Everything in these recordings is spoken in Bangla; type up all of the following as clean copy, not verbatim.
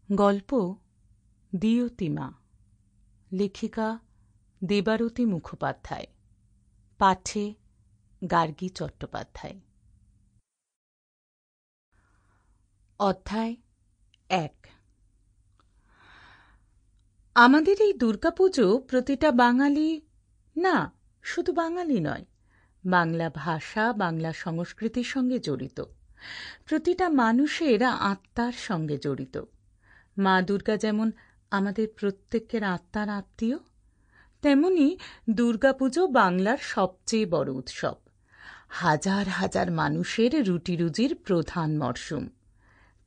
গল্প দিয়তিমা, লেখিকা দেবারতী মুখোপাধ্যায়, পাঠে গার্গী চট্টোপাধ্যায়। অধ্যায় ১। আমাদের এই দুর্গাপুজো প্রতিটা বাঙালি, না শুধু বাঙালি নয়, বাংলা ভাষা বাংলা সংস্কৃতির সঙ্গে জড়িত, প্রতিটা মানুষের আত্মার সঙ্গে জড়িত। মা দুর্গা যেমন আমাদের প্রত্যেকের আত্মার আত্মীয়, তেমনি দুর্গাপুজো বাংলার সবচেয়ে বড় উৎসব, হাজার হাজার মানুষের রুটিরুজির প্রধান মরশুম,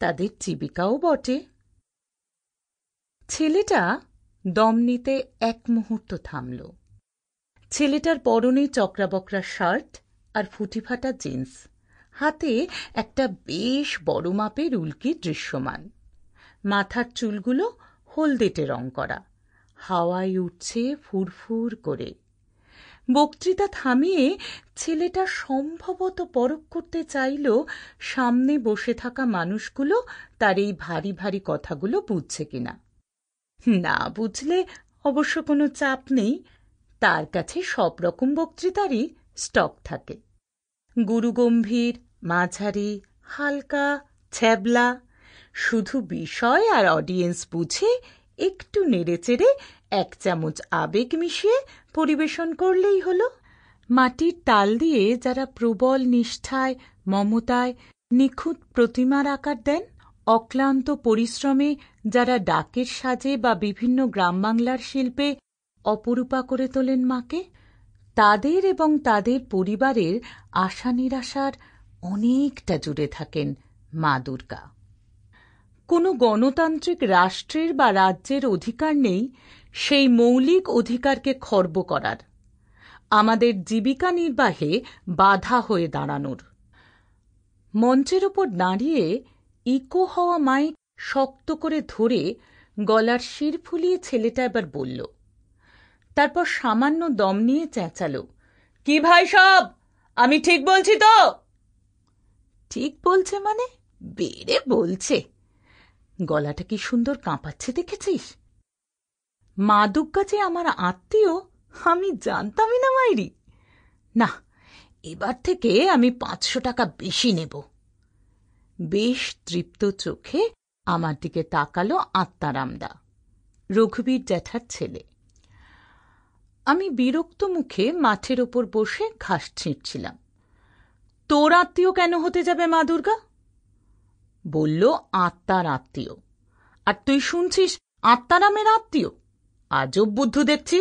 তাদের জীবিকাও বটে। ছেলেটা দম নিতে এক মুহূর্ত থামল। ছেলেটার পরনে চক্রাবক্রা শার্ট আর ফুটিফাটা জিন্স, হাতে একটা বেশ বড় মাপের উল্কি দৃশ্যমান। মাথার চুলগুলো হলদেটে রং করা, হাওয়ায় উঠছে ফুরফুর করে। বক্তৃতা থামিয়ে ছেলেটা সম্ভবত পরখ করতে চাইল সামনে বসে থাকা মানুষগুলো তার এই ভারী ভারী কথাগুলো বুঝছে কিনা। না বুঝলে অবশ্য কোনো চাপ নেই, তার কাছে সব রকম বক্তৃতারই স্টক থাকে। গুরুগম্ভীর, মাঝারি, হালকা, ছ্যাবলা, শুধু বিষয় আর অডিয়েন্স বুঝে একটু নেড়েচেড়ে এক চামচ আবেগ মিশিয়ে পরিবেশন করলেই হলো। মাটির তাল দিয়ে যারা প্রবল নিষ্ঠায়, মমতায় নিখুঁত প্রতিমার আকার দেন, অক্লান্ত পরিশ্রমে যারা ডাকের সাজে বা বিভিন্ন গ্রামবাংলার শিল্পে অপরূপা করে তোলেন মাকে, তাদের এবং তাদের পরিবারের আশা নিরাশার অনেকটা জুড়ে থাকেন মা দুর্গা। কোনো গণতান্ত্রিক রাষ্ট্রের বা রাজ্যের অধিকার নেই সেই মৌলিক অধিকারকে খর্ব করার, আমাদের জীবিকা নির্বাহে বাধা হয়ে দাঁড়ানোর। মঞ্চের ওপর দাঁড়িয়ে ইকো হওয়া মাইক শক্ত করে ধরে গলার শির ফুলিয়ে ছেলেটা এবার বলল, তারপর সামান্য দম নিয়ে চেঁচাল, কি ভাই সব, আমি ঠিক বলছি তো? ঠিক বলছে মানে? বেড়ে বলছে। গলাটা কি সুন্দর কাঁপাচ্ছে দেখেছিস? মা দুর্গা যে আমার আত্মীয় আমি জানতামই না মাইরি। না, এবার থেকে আমি 500 টাকা বেশি নেব। বেশ তৃপ্ত চোখে আমার দিকে তাকালো আত্মারামদা, রঘুবীর জ্যাঠার ছেলে। আমি বিরক্ত মুখে মাঠের ওপর বসে ঘাস ছিঁড়ছিলাম। তোর আত্মীয় কেন হতে যাবে মা দুর্গা? বলল আত্মার আত্মীয়। আর তুই শুনছিস আত্মারামের আত্মীয়? আজব বুদ্ধু দেখছি।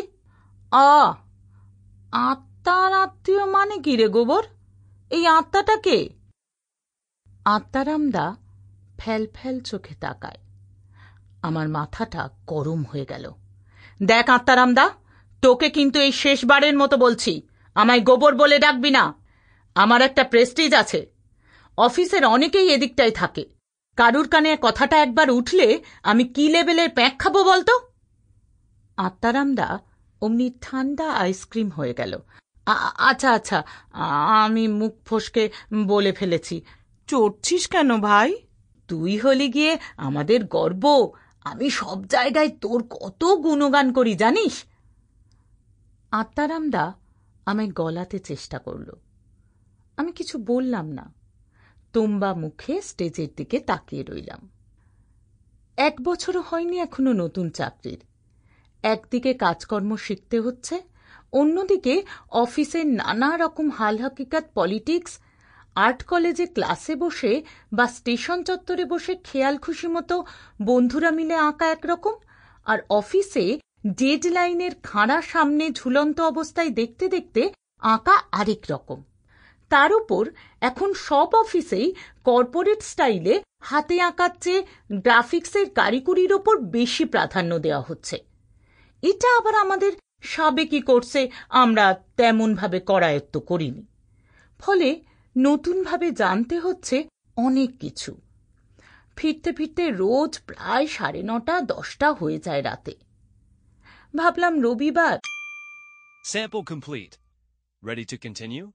আত্মার আত্মীয় মানে কি রে গোবর? এই আত্মাটা কে? আত্মারামদা ফ্যাল ফ্যাল চোখে তাকায়। আমার মাথাটা গরম হয়ে গেল। দেখ আত্মারামদা, তোকে কিন্তু এই শেষবারের মতো বলছি, আমায় গোবর বলে ডাকবি না। আমার একটা প্রেস্টিজ আছে, অফিসের অনেকেই এদিকটাই থাকে। কারুর কানে কথাটা একবার উঠলে আমি কি লেভেলের প্যাঁক খাবো বলতো? আত্মারামদা অমনি ঠান্ডা আইসক্রিম হয়ে গেল। আচ্ছা আচ্ছা, আমি মুখ ফসকে বলে ফেলেছি। চড়ছিস কেন ভাই? তুই হলি গিয়ে আমাদের গর্ব, আমি সব জায়গায় তোর কত গুণগান করি জানিস। আত্মারামদা আমায় গলাতে চেষ্টা করল। আমি কিছু বললাম না, তোম্বা মুখে স্টেজের দিকে তাকিয়ে রইলাম। 1 বছরও হয়নি এখনো নতুন চাকরির। একদিকে কাজকর্ম শিখতে হচ্ছে, অন্যদিকে অফিসের নানা রকম হাল হাকিকাত পলিটিক্স, আর্ট কলেজে ক্লাসে বসে বা স্টেশন চত্বরে বসে খেয়াল খুশি মতো বন্ধুরা মিলে আঁকা একরকম, আর অফিসে ডেডলাইনের খাঁড়া সামনে ঝুলন্ত অবস্থায় দেখতে দেখতে আঁকা আরেক রকম। তার উপর এখন সব অফিসেই কর্পোরেট স্টাইলে হাতে আঁকার চেয়ে গ্রাফিক্সের কারিকুরির ওপর বেশি প্রাধান্য দেওয়া হচ্ছে। এটা আবার আমাদের সাবেকি কোর্সে আমরা তেমনভাবে করায়ত্ত করিনি, ফলে নতুনভাবে জানতে হচ্ছে অনেক কিছু। ফিরতে ফিরতে রোজ প্রায় 9:30, 10টা হয়ে যায় রাতে। ভাবলাম রবিবার। Sample complete. Ready to continue?